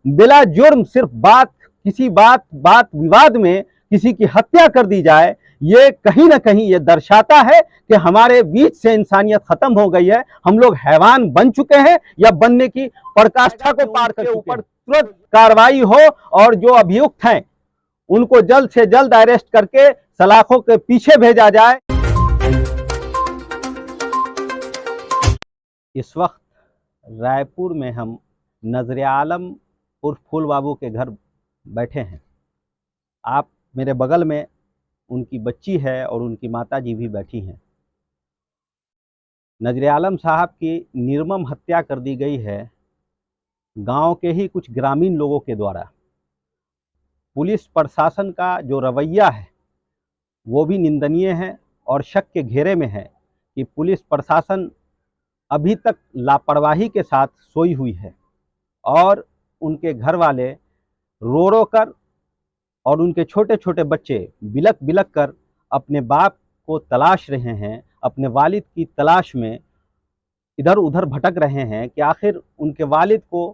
बिला जुर्म सिर्फ किसी बात विवाद में किसी की हत्या कर दी जाए, ये कहीं ना कहीं ये दर्शाता है कि हमारे बीच से इंसानियत खत्म हो गई है। हम लोग हैवान बन चुके हैं या बनने की पराकाष्ठा को पार कर चुके हैं। तुरंत कार्रवाई हो और जो अभियुक्त हैं उनको जल्द से जल्द अरेस्ट करके सलाखों के पीछे भेजा जाए। इस वक्त रायपुर में हम नजर आलम उर्फ फूल बाबू के घर बैठे हैं। आप मेरे बगल में उनकी बच्ची है और उनकी माताजी भी बैठी हैं। नजर आलम साहब की निर्मम हत्या कर दी गई है गांव के ही कुछ ग्रामीण लोगों के द्वारा। पुलिस प्रशासन का जो रवैया है वो भी निंदनीय है और शक के घेरे में है कि पुलिस प्रशासन अभी तक लापरवाही के साथ सोई हुई है और उनके घर वाले रो रो कर और उनके छोटे छोटे बच्चे बिलक बिलक कर अपने बाप को तलाश रहे हैं, अपने वालिद की तलाश में इधर उधर भटक रहे हैं कि आखिर उनके वालिद को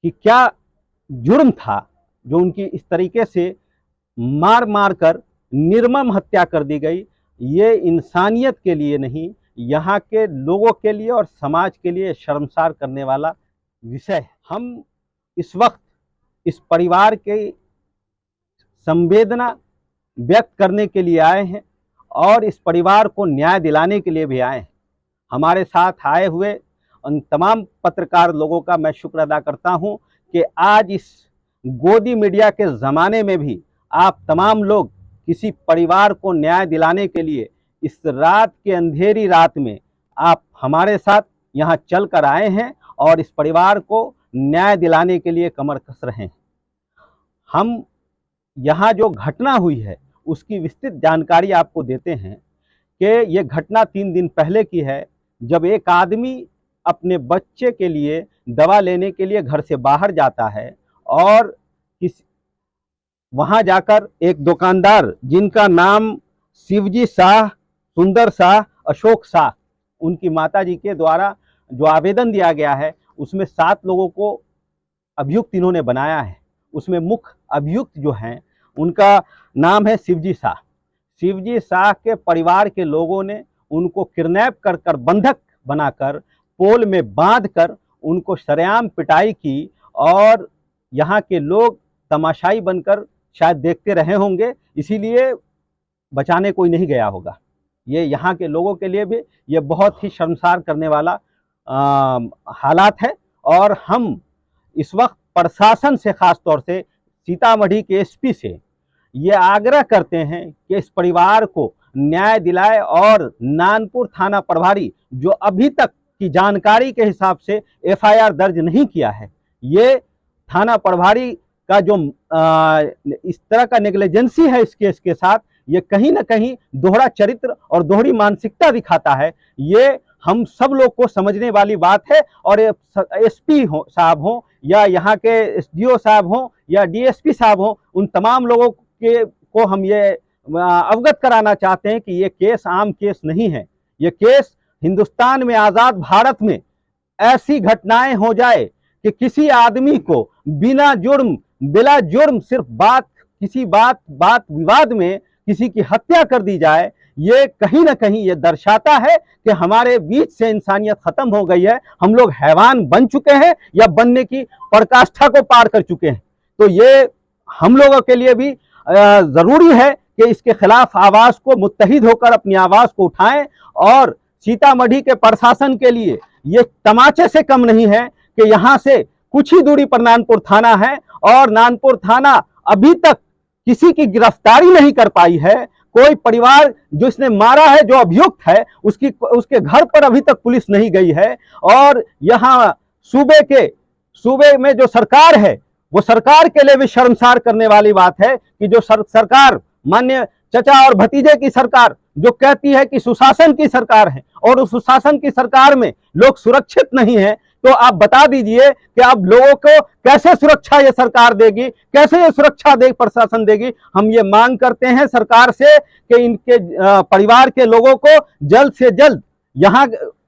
कि क्या जुर्म था जो उनकी इस तरीके से मार मार कर निर्मम हत्या कर दी गई। ये इंसानियत के लिए नहीं, यहाँ के लोगों के लिए और समाज के लिए शर्मसार करने वाला विषय है। हम इस वक्त इस परिवार के संवेदना व्यक्त करने के लिए आए हैं और इस परिवार को न्याय दिलाने के लिए भी आए हैं। हमारे साथ आए हुए उन तमाम पत्रकार लोगों का मैं शुक्र अदा करता हूं कि आज इस गोदी मीडिया के ज़माने में भी आप तमाम लोग किसी परिवार को न्याय दिलाने के लिए इस रात के अंधेरी रात में आप हमारे साथ यहाँ चल कर आए हैं और इस परिवार को न्याय दिलाने के लिए कमर कस रहे हैं। हम यहाँ जो घटना हुई है उसकी विस्तृत जानकारी आपको देते हैं कि ये घटना 3 दिन पहले की है, जब एक आदमी अपने बच्चे के लिए दवा लेने के लिए घर से बाहर जाता है और वहाँ जाकर एक दुकानदार जिनका नाम शिवजी शाह, सुंदर शाह, अशोक शाह, उनकी माताजी के द्वारा जो आवेदन दिया गया है उसमें 7 लोगों को अभियुक्त इन्होंने बनाया है। उसमें मुख्य अभियुक्त जो हैं उनका नाम है शिवजी शाह। शिवजी शाह के परिवार के लोगों ने उनको किडनैप कर कर बंधक बनाकर पोल में बांधकर उनको सरेआम पिटाई की और यहाँ के लोग तमाशाई बनकर शायद देखते रहे होंगे, इसीलिए बचाने कोई नहीं गया होगा। ये यहाँ के लोगों के लिए भी ये बहुत ही शर्मसार करने वाला हालात है और हम इस वक्त प्रशासन से, खास तौर से सीतामढ़ी के एसपी से ये आग्रह करते हैं कि इस परिवार को न्याय दिलाए और नानपुर थाना प्रभारी जो अभी तक की जानकारी के हिसाब से एफआईआर दर्ज नहीं किया है, ये थाना प्रभारी का जो इस तरह का नेग्लिजेंसी है इस केस के साथ, ये कहीं ना कहीं दोहरा चरित्र और दोहरी मानसिकता दिखाता है। ये हम सब लोग को समझने वाली बात है और एसपी साहब हों या यहाँ के एसडीओ साहब हों या डीएसपी साहब हों, उन तमाम लोगों को हम ये अवगत कराना चाहते हैं कि ये केस आम केस नहीं है। ये केस हिंदुस्तान में, आज़ाद भारत में ऐसी घटनाएं हो जाए कि किसी आदमी को बिला जुर्म सिर्फ किसी बात विवाद में किसी की हत्या कर दी जाए, ये कहीं ना कहीं ये दर्शाता है कि हमारे बीच से इंसानियत खत्म हो गई है। हम लोग हैवान बन चुके हैं या बनने की पराकाष्ठा को पार कर चुके हैं। तो ये हम लोगों के लिए भी जरूरी है कि इसके खिलाफ आवाज को मुत्तहिद होकर अपनी आवाज को उठाएं और सीतामढ़ी के प्रशासन के लिए ये तमाचे से कम नहीं है कि यहाँ से कुछ ही दूरी पर नानपुर थाना है और नानपुर थाना अभी तक किसी की गिरफ्तारी नहीं कर पाई है। कोई परिवार जो इसने मारा है, जो अभियुक्त है, उसके घर पर अभी तक पुलिस नहीं गई है और यहाँ सूबे में जो सरकार है वो सरकार के लिए भी शर्मसार करने वाली बात है कि जो सरकार, माननीय चचा और भतीजे की सरकार जो कहती है कि सुशासन की सरकार है और उस सुशासन की सरकार में लोग सुरक्षित नहीं है, तो आप बता दीजिए कि अब लोगों को कैसे सुरक्षा ये सरकार देगी, कैसे ये सुरक्षा प्रशासन देगी। हम ये मांग करते हैं सरकार से कि इनके परिवार के लोगों को जल्द से जल्द यहाँ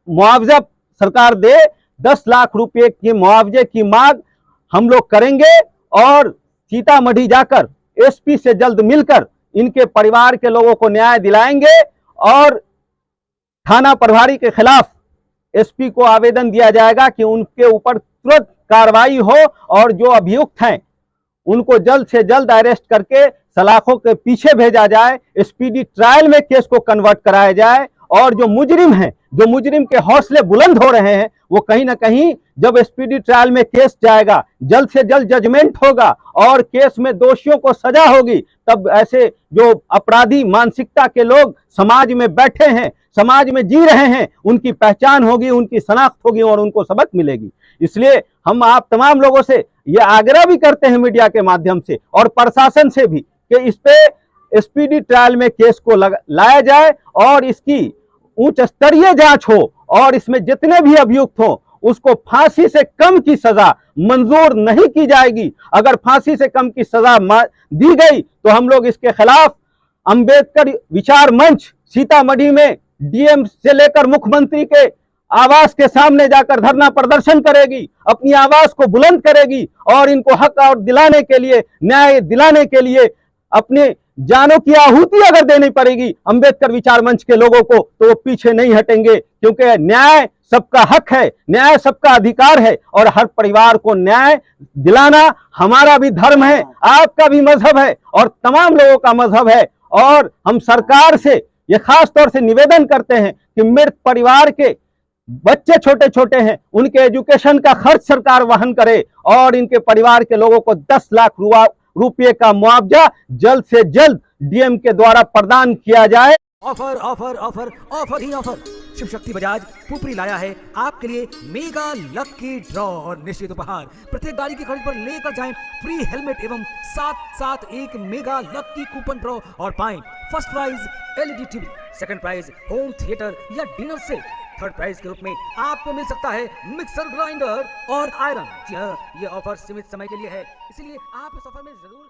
मुआवजा सरकार दे। 10 लाख रुपए की मुआवजे की मांग हम लोग करेंगे और सीतामढ़ी जाकर एसपी से जल्द मिलकर इनके परिवार के लोगों को न्याय दिलाएंगे और थाना प्रभारी के खिलाफ एसपी को आवेदन दिया जाएगा कि उनके ऊपर तुरंत कार्रवाई हो और जो अभियुक्त हैं उनको जल्द से जल्द अरेस्ट करके सलाखों के पीछे भेजा जाए, स्पीडी ट्रायल में केस को कन्वर्ट कराया जाए और जो मुजरिम हैं, जो मुजरिम के हौसले बुलंद हो रहे हैं, वो कहीं ना कहीं जब स्पीडी ट्रायल में केस जाएगा, जल्द से जल्द जजमेंट होगा और केस में दोषियों को सजा होगी, तब ऐसे जो अपराधी मानसिकता के लोग समाज में बैठे हैं, समाज में जी रहे हैं, उनकी पहचान होगी, उनकी शनाख्त होगी और उनको सबक मिलेगी। इसलिए हम आप तमाम लोगों से ये आग्रह भी करते हैं मीडिया के माध्यम से और प्रशासन से भी कि इस पे स्पीडी ट्रायल में केस को लाया जाए और इसकी उच्च स्तरीय जांच हो और इसमें जितने भी अभियुक्त हों उसको फांसी से कम की सजा मंजूर नहीं की जाएगी। अगर फांसी से कम की सजा दी गई तो हम लोग इसके खिलाफ अंबेडकर विचार मंच सीतामढ़ी में डीएम से लेकर मुख्यमंत्री के आवास के सामने जाकर धरना प्रदर्शन करेगी, अपनी आवाज को बुलंद करेगी और इनको हक और दिलाने के लिए, न्याय दिलाने के लिए अपने जानों की आहुति अगर देनी पड़ेगी अंबेडकर विचार मंच के लोगों को, तो वो पीछे नहीं हटेंगे, क्योंकि न्याय सबका हक है, न्याय सबका अधिकार है और हर परिवार को न्याय दिलाना हमारा भी धर्म है, आपका भी मजहब है और तमाम लोगों का मजहब है। और हम सरकार से ये खास तौर से निवेदन करते हैं कि मृत परिवार के बच्चे छोटे छोटे हैं, उनके एजुकेशन का खर्च सरकार वहन करे और इनके परिवार के लोगों को 10 लाख रुपये का मुआवजा जल्द से जल्द डीएम के द्वारा प्रदान किया जाए। ऑफर ऑफर ऑफर ऑफर ही ऑफर। शिव शक्ति बजाज पुपरी लाया है आपके लिए मेगा लकी ड्रॉ और निश्चित उपहार। प्रत्येक गाड़ी की खरीद पर लेकर जाएं फ्री हेलमेट एवं साथ एक मेगा लकी कूपन ड्रॉ और पाएं first prize LED TV, second prize home theatre या डिनर सेट, थर्ड प्राइज के रूप में आपको मिल सकता है मिक्सर ग्राइंडर और आयरन। ये ऑफर सीमित समय के लिए है, इसलिए आप इस ऑफर में जरूर